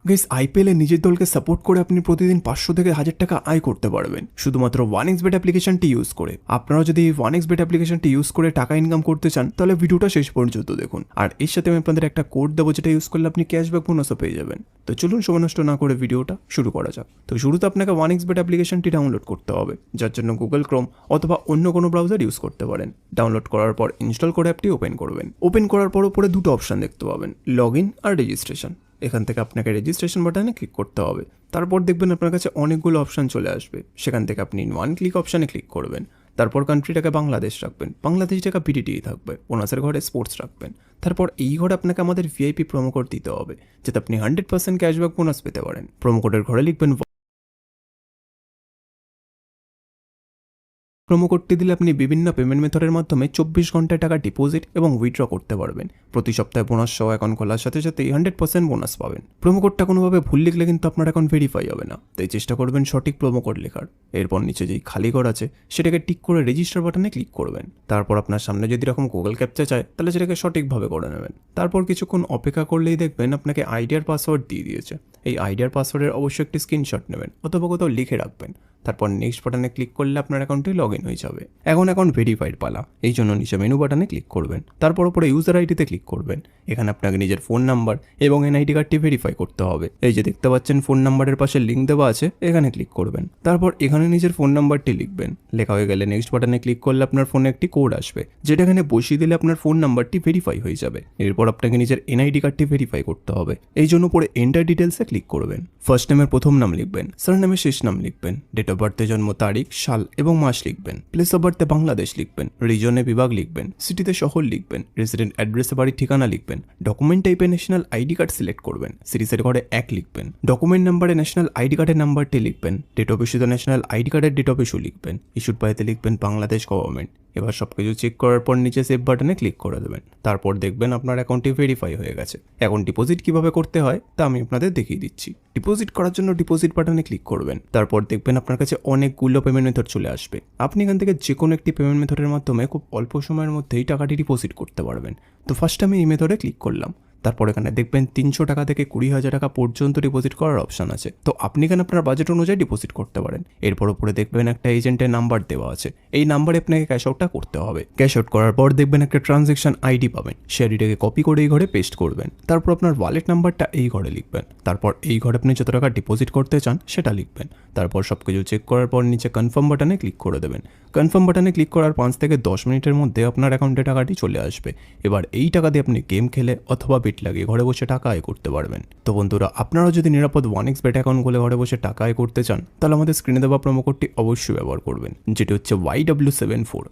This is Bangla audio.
গাইস, আইপিএলে নিজের দলকে সাপোর্ট করে আপনি প্রতিদিন 500 থেকে 1000 টাকা আয় করতে পারবেন শুধুমাত্র 1xBet অ্যাপ্লিকেশনটি ইউজ করে। আপনারা যদি 1xBet অ্যাপ্লিকেশনটি ইউজ করে টাকা ইনকাম করতে চান তাহলে ভিডিওটা শেষ পর্যন্ত দেখুন। আর এর সাথে আমি আপনাদের একটা কোড দেবো যেটা ইউজ করলে আপনি ক্যাশব্যাক বোনাসও পেয়ে যাবেন। তো চলুন সময় নষ্ট না করে ভিডিওটা শুরু করা যাক। তো শুরুতে আপনাকে 1xBet অ্যাপ্লিকেশনটি ডাউনলোড করতে হবে, যার জন্য গুগল ক্রোম অথবা অন্য কোনো ব্রাউজার ইউজ করতে পারেন। ডাউনলোড করার পর ইনস্টল করে অ্যাপটি ওপেন করবেন। ওপেন করার পর উপরে দুটো অপশন দেখতে পাবেন, লগ ইন আর রেজিস্ট্রেশন। এখান থেকে আপনাকে রেজিস্ট্রেশন বাটনে ক্লিক করতে হবে। তারপর দেখবেন আপনার কাছে অনেকগুলো অপশান চলে আসবে। সেখান থেকে আপনি ওয়ান ক্লিক অপশানে ক্লিক করবেন। তারপর কান্ট্রিটাকে বাংলাদেশ রাখবেন, বাংলাদেশ টাকা বিডিটিই থাকবে। বোনাসের ঘরে স্পোর্টস রাখবেন। তারপর এই ঘরে আপনাকে আমাদের ভিআইপি প্রোমো কোড দিতে হবে, যাতে আপনি 100% ক্যাশব্যাক বোনাস পেতে পারেন। প্রোমো কোডের ঘরে লিখবেন প্রোমো কোডটি দিলে আপনি বিভিন্ন পেমেন্ট মেথডের মাধ্যমে 24 ঘন্টায় টাকা ডিপোজিট এবং উইথড্র করতে পারবেন। প্রতি সপ্তাহে বোনাস সহ অ্যাকাউন্ট খোলার সাথে সাথে 100% বোনাস পাবেন। প্রোমো কোডটা কোনোভাবে ভুল লিখলে কিন্তু আপনার অ্যাকাউন্ট ভেরিফাই হবে না, তাই চেষ্টা করবেন সঠিক প্রোমো কোড লেখার। এরপর নিচে যেই খালি ঘর আছে সেটাকে টিক করে রেজিস্টার বাটনে ক্লিক করবেন। তারপর আপনার সামনে যদি এরকম গুগল ক্যাপচা চায় তাহলে সেটাকে সঠিকভাবে করে নেবেন। তারপর কিছুক্ষণ অপেক্ষা করলেই দেখবেন আপনাকে আইডিয়ার পাসওয়ার্ড দিয়ে দিয়েছে। এই আইডিয়ার পাসওয়ার্ডের অবশ্যই একটি স্ক্রিনশট নেবেন অথবা কোথাও লিখে রাখবেন। তারপর নেক্সট বাটনে ক্লিক করলে আপনার অ্যাকাউন্টে লগ ইন হয়ে যাবে। এখন অ্যাকাউন্ট ভেরিফাইড পালা, এই জন্য নিচে মেনু বাটনে ক্লিক করবেন। তারপর উপরে ইউজার আইডিতে ক্লিক করবেন। এখানে আপনাকে নিজের ফোন নাম্বার এবং এনআইডি কার্ডটি ভেরিফাই করতে হবে। এই যে দেখতে পাচ্ছেন ফোন নাম্বারের পাশে লিঙ্ক দেওয়া আছে, এখানে ক্লিক করবেন। তারপর এখানে নিজের ফোন নাম্বারটি লিখবেন। লেখা হয়ে গেলে নেক্সট বাটনে ক্লিক করলে আপনার ফোনে একটি কোড আসবে, যেটা এখানে বসিয়ে দিলে আপনার ফোন নাম্বারটি ভেরিফাই হয়ে যাবে। এরপর আপনাকে নিজের এনআইডি কার্ডটি ভেরিফাই করতে হবে, এই জন্য পরে এন্টার ডিটেলসে ক্লিক করবেন। ফার্স্ট নেমের প্রথম নাম লিখবেন, সারনেমের শেষ নাম লিখবেন, ডেট অফ বার্থে জন্ম তারিখ, সাল এবং মাস লিখবেন, প্লেস অফ বার্থে বাংলাদেশ লিখবেন, রিজনে বিভাগ লিখবেন, সিটিতে শহর লিখবেন, রেসিডেন্ট অ্যাড্রেসে বাড়ির ঠিকানা লিখবেন, ডকুমেন্ট টাইপে ন্যাশনাল আইডি কার্ড সিলেক্ট করবেন, সিরিজের ঘরে 1 লিখবেন, ডকুমেন্ট নাম্বারে ন্যাশনাল আইডি কার্ডের নাম্বারটি লিখবেন, ডেট অফ ইস্যুতে ন্যাশনাল আইডি কার্ডের ডেট অফ ইস্যু লিখবেন, ইস্যুড বাইতে লিখবেন বাংলাদেশ গভর্নমেন্ট। এবার সবকিছু চেক করার পর নিচে সেভ বাটনে ক্লিক করে দেবেন। তারপর দেখবেন আপনার অ্যাকাউন্টটি ভেরিফাই হয়ে গেছে। এখন ডিপোজিট কিভাবে করতে হয় তা আমি আপনাদের দেখিয়ে দিচ্ছি। ডিপোজিট করার জন্য ডিপোজিট বাটনে ক্লিক করবেন। তারপর দেখবেন আপনার কাছে অনেকগুলো পেমেন্ট মেথড চলে আসবে। আপনি এখান থেকে যে কোনো একটি পেমেন্ট মেথডের মাধ্যমে খুব অল্প সময়ের মধ্যেই টাকাটি ডিপোজিট করতে পারবেন। তো ফার্স্ট আমি এই মেথডে ক্লিক করলাম। তারপর এখানে দেখবেন 300 টাকা থেকে 20,000 টাকা পর্যন্ত ডিপোজিট করার অপশন আছে। তো আপনি এখানে আপনার বাজেট অনুযায়ী ডিপোজিট করতে পারেন। এরপর উপরে দেখবেন একটা এজেন্টের নাম্বার দেওয়া আছে, এই নাম্বারে আপনাকে ক্যাশ আউটটা করতে হবে। ক্যাশ আউট করার পর দেখবেন একটা ট্রানজ্যাকশন আইডি পাবেন, সেই আইডিটাকে কপি করে এই ঘরে পেস্ট করবেন। তারপর আপনার ওয়ালেট নাম্বারটা এই ঘরে লিখবেন। তারপর এই ঘরে আপনি যত টাকা ডিপোজিট করতে চান সেটা লিখবেন। তারপর সবকিছু চেক করার পর নিচে কনফার্ম বাটনে ক্লিক করে দেবেন। কনফার্ম বাটনে ক্লিক করার 5 থেকে 10 মিনিটের মধ্যে আপনার অ্যাকাউন্টে টাকাটি চলে আসবে। এবার এই টাকা দিয়ে আপনি গেম খেলে অথবা বিট লাগিয়ে ঘরে বসে টাকা আয় করতে পারবেন। তো বন্ধুরা, আপনারাও যদি নিরাপদ 1xBet অ্যাকাউন্ট খুলে ঘরে বসে টাকা আয় করতে চান তাহলে আমাদের স্ক্রিনে দেওয়া প্রোমো কোডটি অবশ্যই ব্যবহার করবেন, যেটি হচ্ছে YW74।